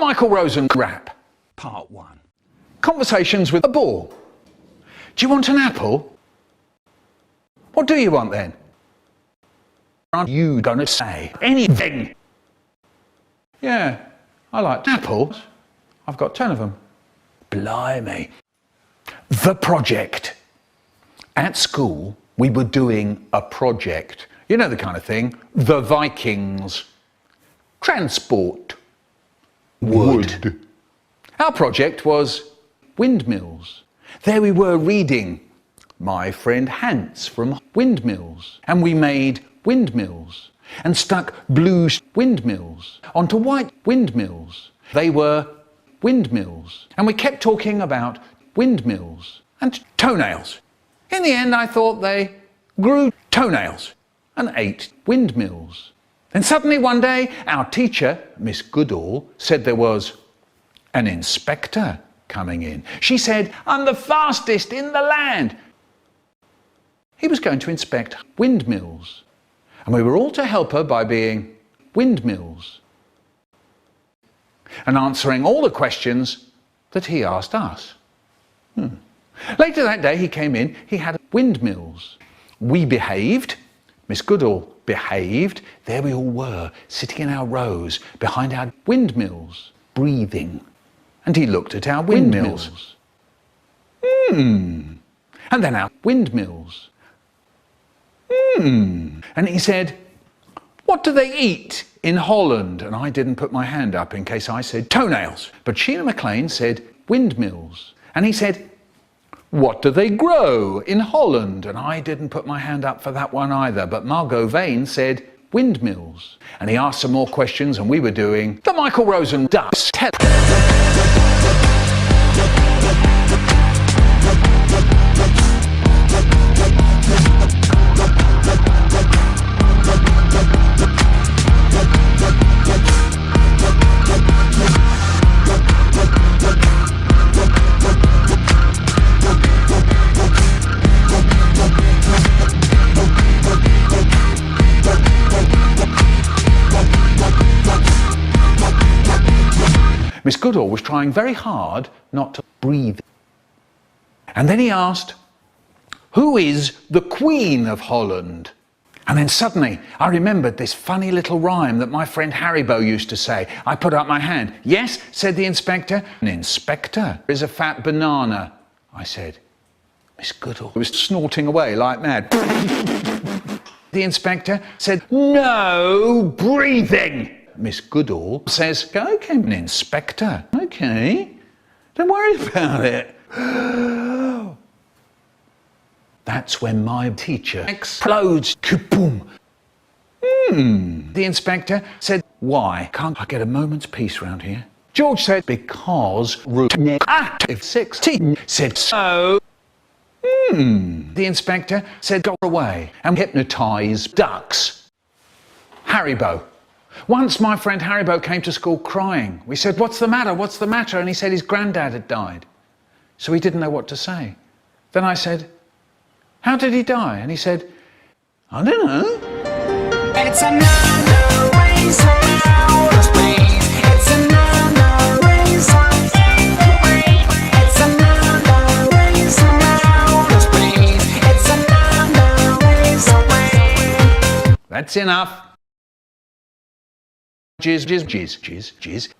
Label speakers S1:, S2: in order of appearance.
S1: Michael Rosen rap. Part 1. Conversations with a ball. Do you want an apple? What do you want then? Aren't you gonna say anything? Yeah, I like apples. I've got 10 of them. Blimey. The project. At school, we were doing a project. You know the kind of thing. The Vikings. Transport. Wood. Our project was windmills. There we were reading My Friend Hans from Windmills. And we made windmills and stuck blue windmills onto white windmills. They were windmills. And we kept talking about windmills and toenails. In the end, I thought they grew toenails and ate windmills. Then suddenly one day, our teacher, Miss Goodall, said there was an inspector coming in. She said, "I'm the fastest in the land." He was going to inspect windmills, and we were all to help her by being windmills and answering all the questions that he asked us. Later that day he came in, he had windmills. We behaved, Miss Goodall behaved, there we all were, sitting in our rows behind our windmills, breathing. And he looked at our windmills. And then our windmills. And he said, "What do they eat in Holland?" And I didn't put my hand up in case I said toenails. But Sheila MacLaine said windmills. And he said, "What do they grow in Holland?" And I didn't put my hand up for that one either. But Margot Vane said windmills. And he asked some more questions and we were doing the Michael Rosen ducks. Miss Goodall was trying very hard not to breathe. And then he asked, "Who is the Queen of Holland?" And then suddenly I remembered this funny little rhyme that my friend Haribo used to say. I put up my hand. "Yes," said the inspector. "An inspector is a fat banana," I said. Miss Goodall was snorting away like mad. The inspector said, "No breathing." Miss Goodall says, "Okay, an inspector. Okay, don't worry about it." That's when my teacher explodes. Kaboom! The inspector said, "Why can't I get a moment's peace round here?" George said, "Because route active 16 said so." The inspector said, "Go away and hypnotise ducks." Haribo. Once my friend Haribo came to school crying. We said, "What's the matter? What's the matter?" And he said his granddad had died. So he didn't know what to say. Then I said, "How did he die?" And he said, "I don't know." It's another reason out of space. It's another reason. It's another reason out of space. It's another reason. That's enough. Jizz, jizz, jizz, jizz, jizz.